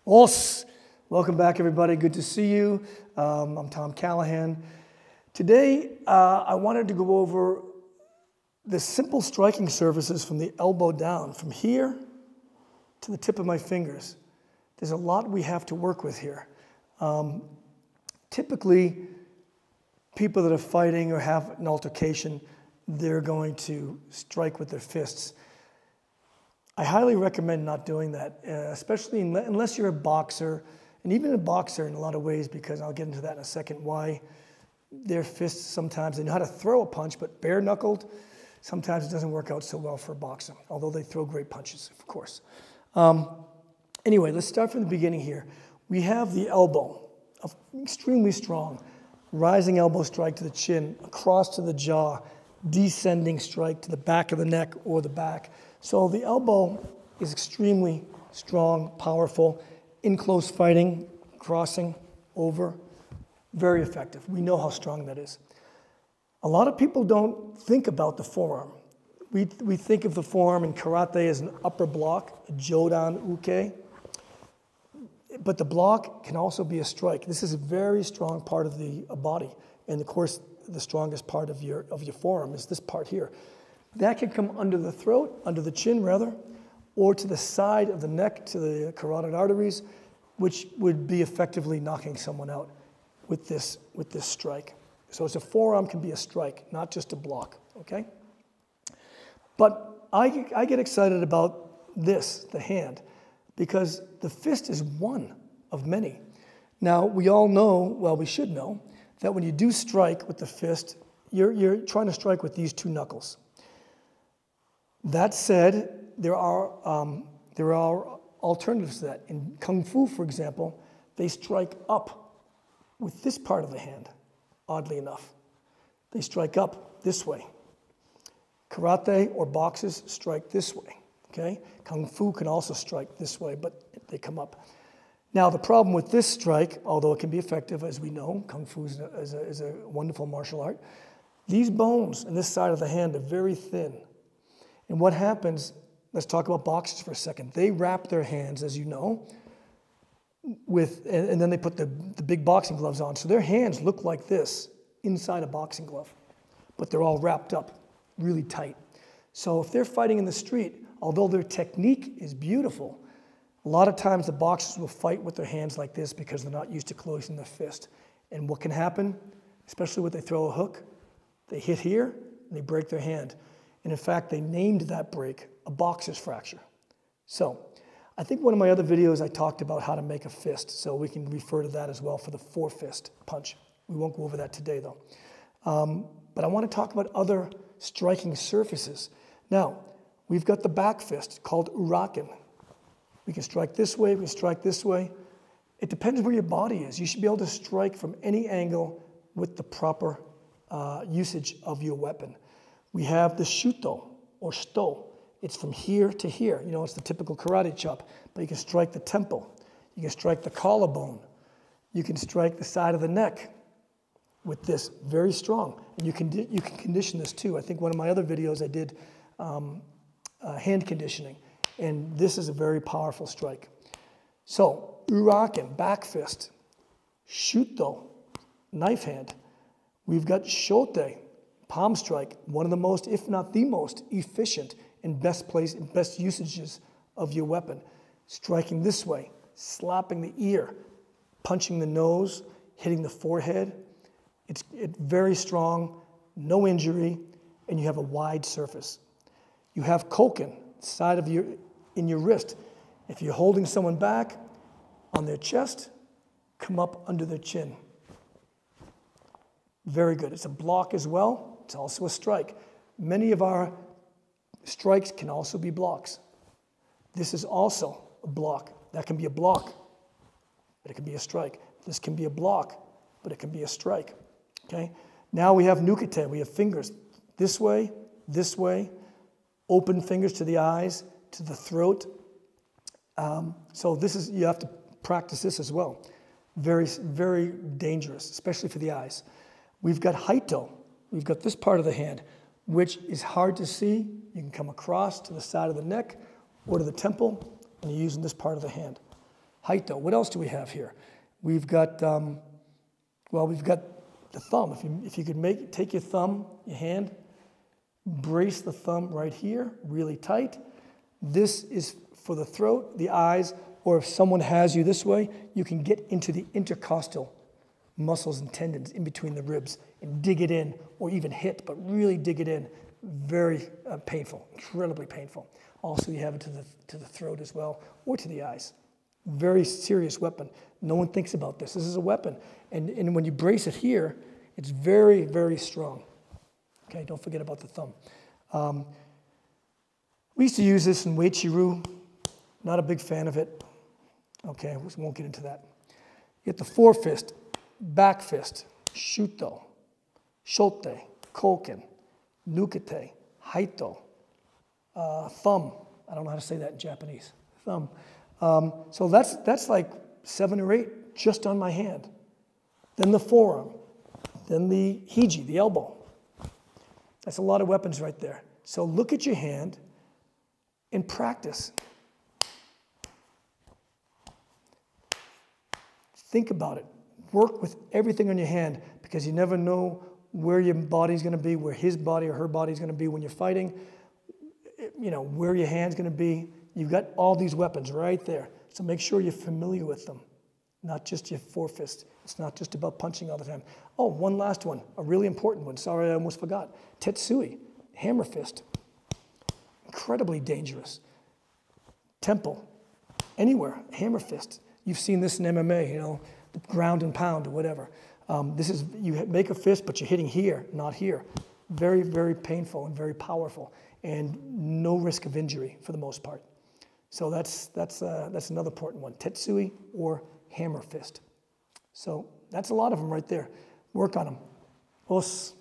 Os, welcome back everybody, good to see you. I'm Tom Callahan. Today I wanted to go over the simple striking surfaces from the elbow down, from here to the tip of my fingers. There's a lot we have to work with here. Typically, people that are fighting or have an altercation, they're going to strike with their fists. I highly recommend not doing that, especially unless you're a boxer, and even a boxer in a lot of ways, because I'll get into that in a second, why their fists sometimes, they know how to throw a punch, but bare-knuckled, sometimes it doesn't work out so well for a boxer, although they throw great punches, of course. Anyway, let's start from the beginning here. We have the elbow, extremely strong, rising elbow strike to the chin, across to the jaw, descending strike to the back of the neck or the back. So the elbow is extremely strong, powerful, in close fighting, crossing, over, very effective. We know how strong that is. A lot of people don't think about the forearm. We think of the forearm in karate as an upper block, a jodan uke, but the block can also be a strike. This is a very strong part of the body, and of course, the strongest part of your forearm is this part here. That can come under the throat, under the chin rather, or to the side of the neck, to the carotid arteries, which would be effectively knocking someone out with this strike. So it's a forearm can be a strike, not just a block, okay? But I get excited about this, the hand, because the fist is one of many. Now, we all know, well, we should know, that when you do strike with the fist, you're trying to strike with these two knuckles. That said, there are alternatives to that. In Kung Fu, for example, they strike up with this part of the hand, oddly enough. They strike up this way. Karate or boxes strike this way, okay? Kung Fu can also strike this way, but they come up. Now, the problem with this strike, although it can be effective, as we know, Kung Fu is a wonderful martial art, these bones on this side of the hand are very thin. And what happens, let's talk about boxers for a second. They wrap their hands, as you know, and then they put the big boxing gloves on. So their hands look like this inside a boxing glove, but they're all wrapped up really tight. So if they're fighting in the street, although their technique is beautiful, a lot of times the boxers will fight with their hands like this because they're not used to closing their fist. And what can happen, especially when they throw a hook, they hit here and they break their hand. And in fact, they named that break a boxer's fracture. So I think one of my other videos I talked about how to make a fist, so we can refer to that as well for the four-fist punch. We won't go over that today though. But I want to talk about other striking surfaces. Now, we've got the back fist called uraken. We can strike this way, we can strike this way. It depends where your body is. You should be able to strike from any angle with the proper usage of your weapon. We have the shuto, or shito. It's from here to here. You know, it's the typical karate chop, but you can strike the temple. You can strike the collarbone. You can strike the side of the neck with this, very strong. And you can condition this too. I think one of my other videos I did hand conditioning, and this is a very powerful strike. So, uraken, back fist, shuto, knife hand. We've got shote, palm strike, one of the most, if not the most, efficient and best usages of your weapon. Striking this way, slapping the ear, punching the nose, hitting the forehead. It's very strong, no injury, and you have a wide surface. You have koken, side of in your wrist. If you're holding someone back on their chest, come up under their chin. Very good. It's a block as well. It's also a strike. Many of our strikes can also be blocks. This is also a block. That can be a block, but it can be a strike. This can be a block, but it can be a strike. Okay? Now we have nukete. We have fingers this way, open fingers to the eyes, to the throat. So you have to practice this as well. Very, very dangerous, especially for the eyes. We've got haito. We've got this part of the hand, which is hard to see. You can come across to the side of the neck or to the temple, and you're using this part of the hand. Haito. What else do we have here? We've got, well, we've got the thumb. If you could take your thumb, your hand, brace the thumb right here, really tight. This is for the throat, the eyes, or if someone has you this way, you can get into the intercostal muscles and tendons in between the ribs and dig it in, or even hit, but really dig it in. Very painful, incredibly painful. Also, you have it to the throat as well, or to the eyes. Very serious weapon. No one thinks about this. This is a weapon. And when you brace it here, it's very, very strong. Okay, don't forget about the thumb. We used to use this in Weichiru. Not a big fan of it. Okay, we won't get into that. You get the forefist, back fist, shuto, shote, koken, nukete, haito, thumb. I don't know how to say that in Japanese. Thumb. So that's like 7 or 8 just on my hand. Then the forearm. Then the hiji, the elbow. That's a lot of weapons right there. So look at your hand and practice. Think about it. Work with everything on your hand, because you never know where your body's going to be, where his body or her body's going to be when you're fighting, you know, where your hand's going to be. You've got all these weapons right there. So make sure you're familiar with them, not just your forefist. It's not just about punching all the time. Oh, one last one, a really important one. Sorry, I almost forgot. Tetsui, hammer fist. Incredibly dangerous. Temple, anywhere, hammer fist. You've seen this in MMA, you know, ground and pound or whatever. This is, you make a fist, but you're hitting here, not here. Very, very painful and very powerful, and no risk of injury for the most part. So that's another important one, tetsui or hammer fist. So that's a lot of them right there. Work on them. Os.